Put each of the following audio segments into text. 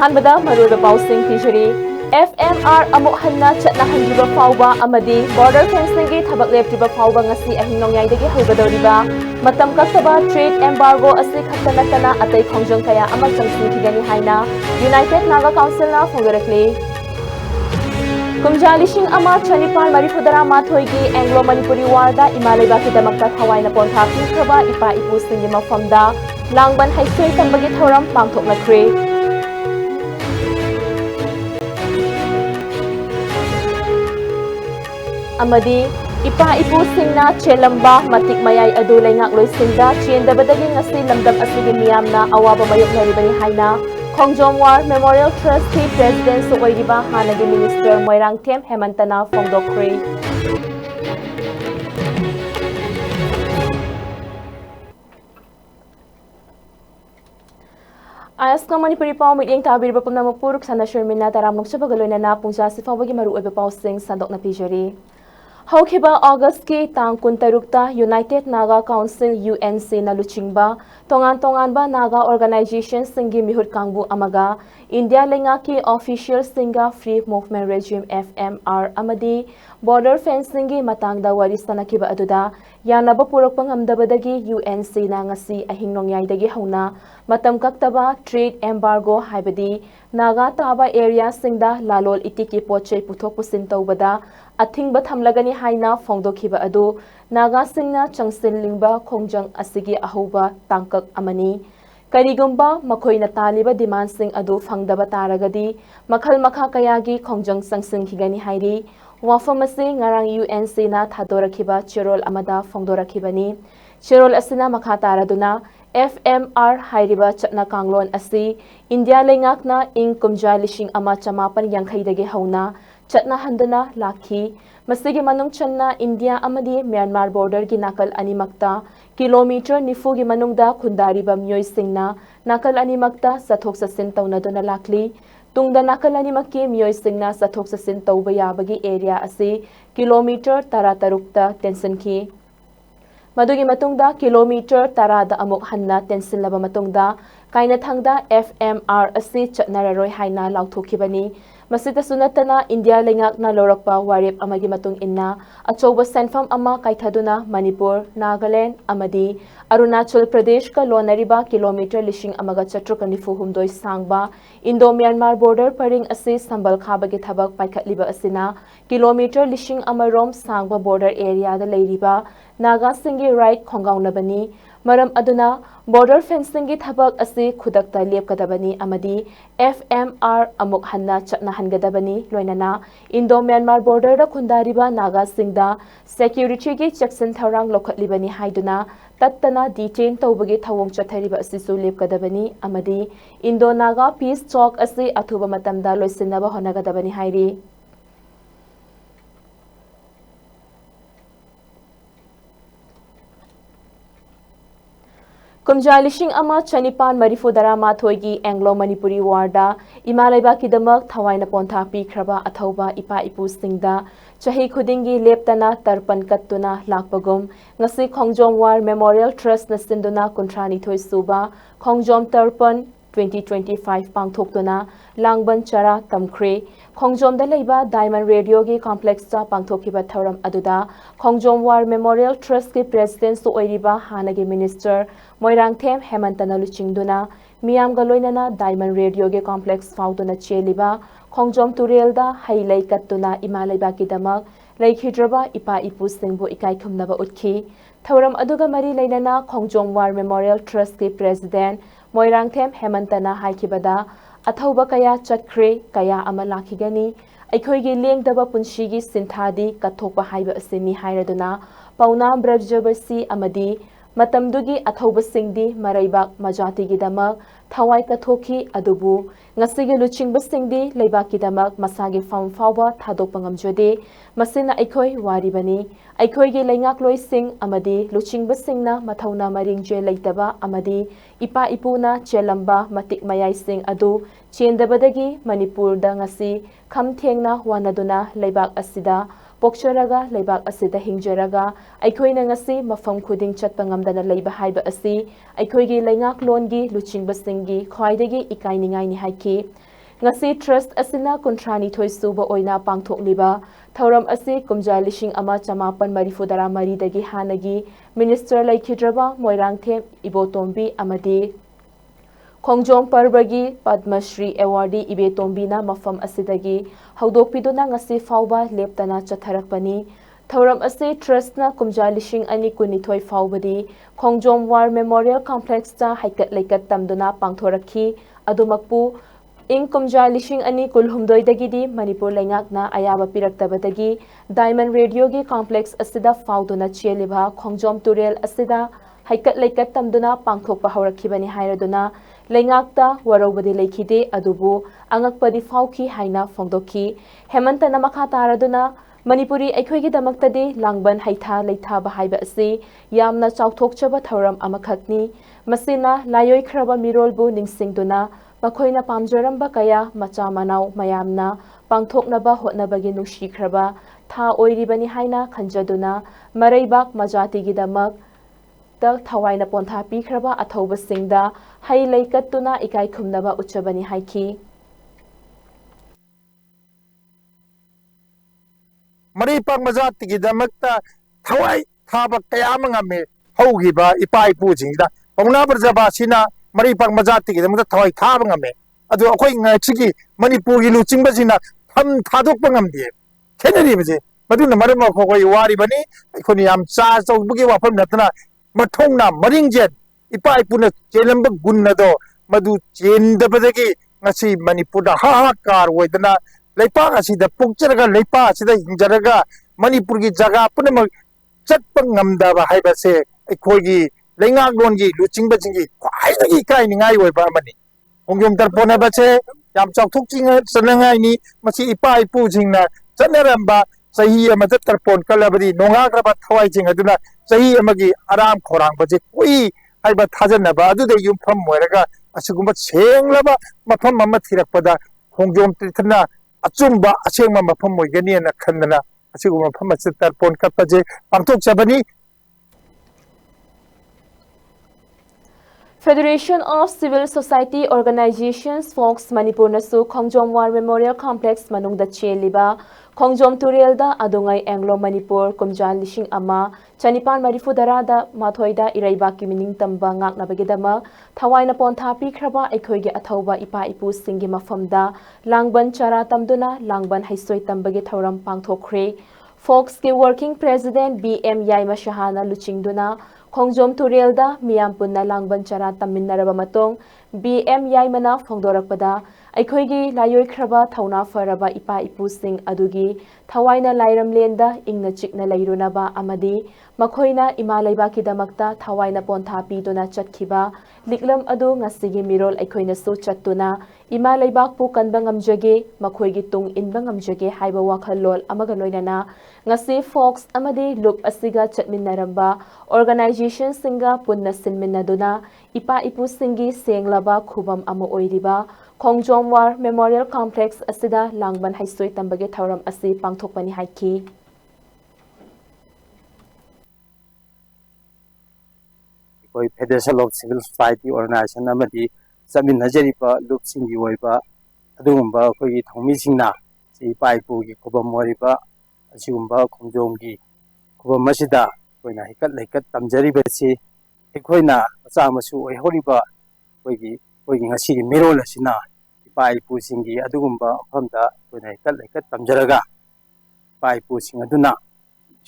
अहानबदा मरुब पाउसिंग पिजरी FMR अमुक हन्ना चटना हंजिबा फाउबा अमदी बॉर्डर फेंसिंग की थबक लेप्तिबा फाउबा ngasi अहिंग नोंयाइदगी हौगदौरिबा मतम कक्तबा ट्रेड एम्बार्गो असि खक्ता नत्तना अतै खोंजों कया अमक चंगसिंखिगनी हाइना यूनाइटेड नागा काउंसिल ना फोंगरकले कुमजा लिशिंग अमा चनिपाल मरिफुदरा माथोइगी एंग्लो मणिपुरी वार्दा इमालेबा की दमकता थवाइना पोंथा पिखरबा इपा इपुसिंगी मफमदा लांगबन हाइसोई तंबगी थौरम पांगथोकनख्रे अमदी इपा इपू सिंगना चेलंबा मतिक मयाई अदु लेंगाक लोइसिंगदा चेंदबदगी ngasi लमदम असigi मियामना अवाबा मायोकनरिबनि हाइना खोंजोम वार मेमोरियल ट्रस्ट की प्रेसिडेंट सोइरिबा हानगी मिनिस्टर मोइरांगथेम हेमंतना फोंगदोख्रे ISCOM मणिपुरी पाव मिटिंग ताबिरबा पुनमपुर सनशर्मिना ताराम नोक्चबगलोइना पुंजा सिफावगी मरुओइबा पावसिंग संदोकना पिजरी हौखिबा अगस्त की तांग कुंतरुक्ता यूनाइटेड नागा काउंसिल UNC ना लुचिंगबा तोंगान नागा ऑर्गेनाइजेशन सिंगी मिहुत कांगबु अमगा इंडिया लेंगा की ऑफिशियल सिंगा फ्री मूवमेंट रेजिम FMR अमदी बॉर्डर फेंसिंग की मतंगदा वारी सनखिबा अदुदा यानबा पुरकपा ngamdabadagi UNC ना ngasi अहिंग नोंयाइदगी हौना मतम कक्तबा ट्रेड एम्बार्गो हाइबदी नागा ताबा एरिया सिंगदा लालोल इतिकी पोचे पुथोक पुसिन तौबदा अथिंग थमलगनी हाइना फोंदोखिबा अदु नागा सिंगना चंगसिनलिंगबा खोंजंग असिगी अहौबा तांकक अमनी करिगुंबा मखोइना तालिबा डिमांड सिंग अदु फंगदबा तारगदी मखल मखा कयागी खोंजंग संगसिनखिगनी हाइरी वाफम असे ngarang UNC ना थादोरखिबा चेरोल अमदा फोंदोरखिबनी चेरोल असिना मखा तारदुना FMR हाइरिबा चटना कांगलोन असि इंडिया लेंगाकना इंग कुमजा लिशिंग अमा चमापन यांखैदगे हौना चटना हंदना लाखी मसिगी मनुंग चन्ना इंडिया अमदी म्यांमार बॉर्डर की नाकल अनिमक्ता किलोमीटर निफु की मनुंगदा खुंदारिबा म्योय सिंगना नाकल अनिमक्ता सथोक ससिन तौनदुना लाखली तुंगदा नाकल अनिमक्की म्योय सिंगना सथोक ससिन तौबा याबगी एरिया असि किलोमीटर तरा तरुक्ता टेंशन की मदुगी मतुंगदा किलोमीटर तरादा अमुक हन्ना टेंशन लबा मतुंगदा काइनाथंगदा FMR असि चटनाररोय हाइना लाउथोखिबनी मसिदा सुनतना इंडिया लेंगाकना लौरकपा वारेप अमगी मतुंग इन्ना अचौबा सेंफम अमा काइथादुना मणिपुर नागालैंड अमदी अरुणाचल प्रदेश का लोनरिबा किलोमीटर लिशिंग अमगा चट्रुक निफु हुमदोय सांगबा इंडो म्यांमार बॉर्डर परिंग असि संबल खाबगे थबक पाइखतलिबा असिना किलोमीटर लिशिंग अमरोम सांगबा बॉर्डर एरिया दा लेरिबा नागा सिंगी राइट खोंगाउनबनी मरम अदुना बॉर्डर फेंसिंग की थबक असि खुदकता लेपकदबनी अमदी FMR अमुक हन्ना चटना हनगदबनी लोइनना इंडो म्यांमार बॉर्डर दा खुंदारिबा नागा सिंगदा सिक्योरिटी की चेक्सन थौरांग लोखतलिबनी हाइदुना तत्तना डिटेन तौबगी थवोंग चथरिबा असिसु लेपकदबनी अमदी इंडो नागा पीस टॉक असि अथुबा मतमदा लोइसिनबा होनगदबनी हाइरी कुमजा लिशिंग अमा चनिपान मरिफुदरा माथोइगी एंग्लो मणिपुरी वार्डा इमालेबा की दमक थवाइना पोंथा पिखरबा अथौबा इपा इपु सिंगदा चही खुदिंगी लेपतना तरपन कत्तुना लाकपगुम ngasi खोंजोम वार मेमोरियल ट्रस्ट नसिंदुना कुंथ्रानी थोइ सुबा खोंजोम तरपन 2025 पांगथोक्तुना लांगबन चरा तमख्रे खोंजोम लेबा डायमंड रेडियो की कॉम्प्लेक्स ता पांगथोखिबा थौरम अदुदा खोंजोम वार मेमोरियल ट्रस्ट की प्रेसिडेंट ओइरिबा हानगी मिनिस्टर मोइरांगथेम हेमंतना लुचिंगदुना मियामगा लोइनना डायमंड रेडियो के कॉम्प्लेक्स फाउदुना चेलिबा खोंजोम तुरेलदा हाइलै कत्तुना इमालेबा की दमक लेखिद्रबा इपा इपु सिंगबु इकाई खुमनबा उठखी थौरम अदुगा मरी लेनना खोंजोम वार मेमोरियल ट्रस्ट की प्रेसिडेंट मोइरांगथेम हेमंतना हाइखिबदा अथौबा कया चटख्रे कया अमा लाखिगनी अखोइगी लेंगदबा पुंसीगी सिंथादी कथोकबा हाइबा असिनी हाइरदुना पौना ब्रजबसी अमदी मतमदुगी अथौबा सिंगदी मरैबाक मजातिगी दमक थवाई कथोखी अदुबु ngasiगी लुचिंगबा सिंगदी लेबाकी दमक मसागी फम फावबा थादोकपा ngamjode मसिना अखोइ वारिबनी अखोइगी लेंगाक लोइसिंग अमदी लुचिंगबा सिंगना मथौना मरिंगजे लेतबा अमदी इपा इपुना चेलंबा मतिक मयाई सिंग अदु चेंदबदगी मणिपुरदा ngasi खमथेंगना वानदुना लेबाक असिदा पोक्चरगा लेबाक असिदा हिंजरगा अखोइना ngasi मफम खुदिंग चटपा ngamdana leiba haiba asi अखोइगी लेंगाक लोनगी लुचिंगबा सिंगी ख्वाइदगी इकाइनिंगाइनि हाइकी ngasi trust asina kuntrani thoi suba oina pangthokliba thauram asi kumja lishing ama chamapan marifudara mari dagi hanagi minister laikhidraba moirang them ibotombi amadi Khongjom Parbagi Padma Shri Awardee Ibe Tombina mafam asidagi haudokpiduna ngasi fauba leptana chatharakpani Thauram ase trustna kumja lishing ani kunithoi faubadi Khongjom War Memorial Complex ta haikat laikat tamduna pangthorakhi adumakpu ing kumja lishing ani kulhumdoi dagidi Manipur laingakna ayaba piraktabadagi Diamond Radio gi complex asida fauduna cheliba Khongjom Turel asida haikat laikat tamduna pangthokpa haurakibani hairaduna Laingakta warobadi laikide adubu angakpadi fauki haina fongdoki hemantana makha taraduna Manipuri aikhoigi damaktadi langban haitha leitha bahaiba asi yamna chauthokchaba thauram amakhakni masina layoi khraba mirolbu ningsingduna makhoina pamjaramba kaya macha manau mayamna pangthoknaba hotnabagi nungshikhraba tha oiribani haina khanjaduna maraibak majatigi damak tak thawaina pontha pikhraba athauba singda hai laikatuna ikai khumnaba uchabani haiki Maripang majat ki damakta thawai thaba kayama ngame haugiba ipai pujingda pauna barjaba sina maripang majat ki damakta thawai thaba ngame adu akoi ngachigi manipur gi luchingba sina tham thadok pangamdi khenari bje maduna marama khoi wari bani khoni am cha chaubugi wafam natna mathongna maringjet ipai puna chelamba gunnado madu chendabadagi ngasi manipur da ha kar woidana leipa asida pukcharaga leipa asida hinjaraga manipur gi jaga punama chatpa ngamdaba haibase aikhoigi leingak longi luchingba jingi khwaidagi kainingai oiba amani ongyom tarpona bache yam chauthok jinga sanangai ni masi ipa ipu jingna chanaramba sahi amata tarpon kalabadi nonga graba thawai jing aduna sahi amagi aram khorang baje koi haiba thajanaba adude yumpham moiraga asigumba senglaba mafam amma thirakpada hongjom trithna achumba asengma mafam moigani na khandana asigumba mafam achitar pon kapaje pangtok chabani Federation of Civil Society Organizations Fox Manipur nasu Khongjom War Memorial Complex manungda cheliba Khongjom Turelda adungai Anglo Manipur kumjan lishing ama chanipan marifu darada mathoida iraiba ki mining tamba ngaknabagidama thawaina pontha pikhraba aikhoigi athauba ipa ipu singi mafamda langban chara tamduna langban haisoi tambagi thauram pangthokre Fox ki working president BM Yaima Shahana luchingduna Khongjom Turelda miyam punna langban chara taminaraba matong BM Yaimana phongdorakpada aikhoigi layoi khraba thauna faraba ipa ipu sing adugi thawaina lairam lenda ingna chikna lairunaba amadi makhoina ima laiba ki damakta thawaina pontha pidona chatkhiba liklam adu ngasigi mirol aikhoina so chattuna ima laibak pu kanba ngamjage makhoigi tung inba ngamjage haiba wakhal lol amaga loinana ngasi Fox amadi loop asiga chatminaramba organization singa punna sinminaduna ipa ipu singi senglaba khubam ama oiriba Khongjom War Memorial Complex asida langban haisoi tambage thauram asi pangthokpani haiki koi Federation of Civil Society Organization amadi samin najariba loop singi oiba adugumba koi thomi singna si paipu gi khobam moriba asigumba khongjom gi khobam masida koina hikat laikat tamjariba si ekoina macha masu oihoriba koigi ngasi gi mirol asina paipu singi adugumba famda koina hikat laikat tamjaraga paipu sing aduna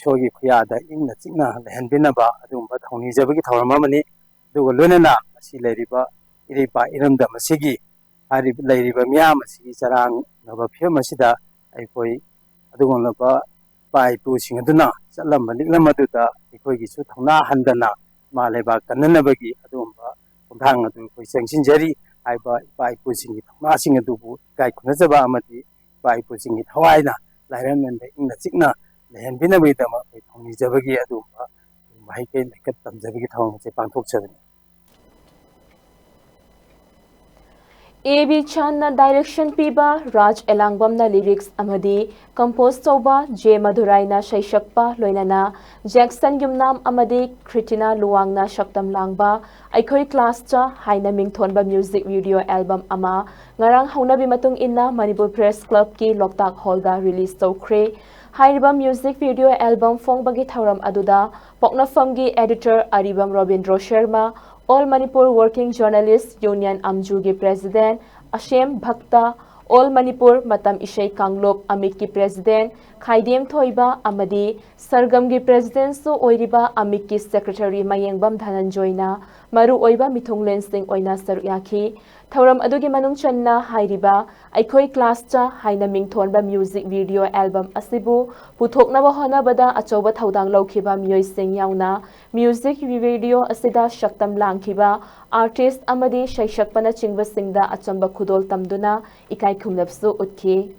shogi khuyada ingna chingna lehanbinaba adugumba thongni jabagi thawramamani aduga lonana asi leiriba iripa iramda masigi hari leiriba miyam asigi charang naba phim asida aikoi adugumba paipu sing aduna chatlamba liklam aduda ekoigi su thongna handana maleba kananabagi adugumba khomthang adu koi chengsinjari aiba paipu singi thongna sing adubu kai khunajaba amadi paipu singi thawaina lairamenda ingna chikna lehanbinabagi dama koi thongni jabagi adugumba mahike laikat tamjabagi thawang se pangthok chabani A.B. Chan na direction piba, Raj Elangbam na lyrics amadi, compose toba, J. Madurai na shaishakpa, loinana, Jackson Yumnam amadi, Kritina Luang na shaktam langba, Aikoi class cha, haina mingthonba music video album ama, ngarang haunabi matung inna Manipur Press Club ki Loktak Hall da release tokre, Hairiba music video album fong bagi thauram aduda, Pokna Famgi editor Aribam Robindro Sharma, All Manipur Working Journalists Union Amjugi President Ashem Bhakta, All Manipur Matam Ishai Kanglop Amit ki President Khaidem Thoiba Amadi, Sargamgi President Su Oiriba Amit ki Secretary Mayengbam Dhananjoyna, Maru Oiba Mithunglen Singh Oina Sarukyaki, Thauram adugi manung channa hairiba, Aikoi class cha haina mingthonba music video album asibu, puthoknaba honabada achoba thaudang laukiba miyoi sing yauna, music video asida shaktam langkiba, artist amadi shaishakpana chingba singda achamba khudol tamduna, ikai khumlapsu utki.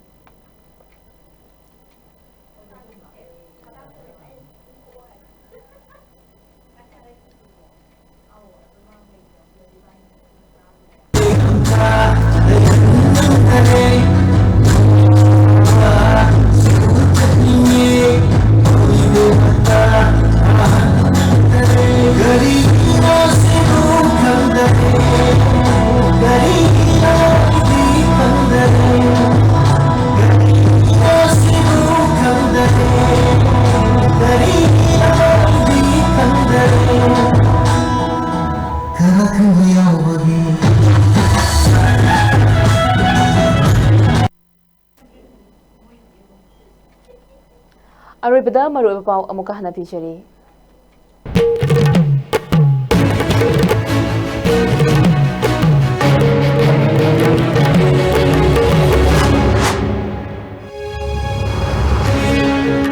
Aribada maru pau amuka hana picture.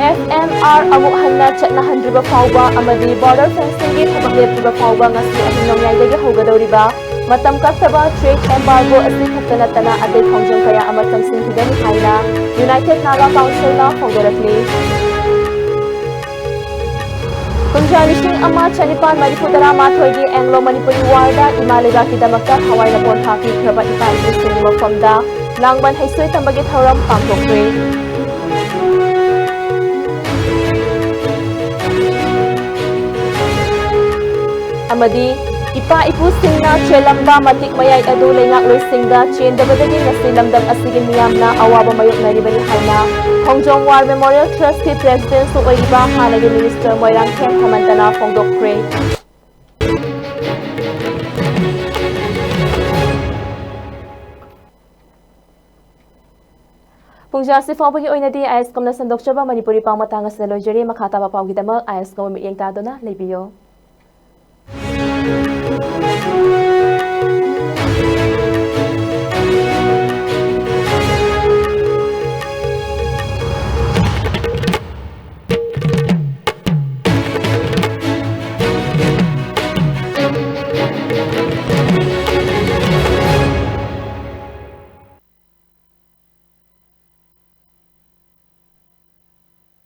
FMR amuk hanna chatna handriba fauba amadi border fencing gi thabaklep fauba ngasi ahinong yaidagi hogadoriba matam kaktaba trade embargo asi khattana tana ade khongjong kaya ama tamsing hidani haina United Naga Council na fondorakli Kunjalising ama chanipan Manipudara mathoigi Anglo Manipuri warda imalega kidamakta hawai na pon haki kraba ipai ising mafamda langban haisoi tambagi thauram pangthokre Amadi, ipa ipu singna chelamba matik mayay adu lengak loisingda chendabadagi nasilamdam asigin miyamna awaba mayok na ribani haina Hongjong War Memorial Trust ki President su oiba hanagi Minister Moirang Ken Hamantana Fongdokre Pungjasi Fawbagi oinadi ISCOM na sandokchaba Manipuri pang matangas na lojeri makataba pawgidamak ISCOM miyeng tadona lebiyo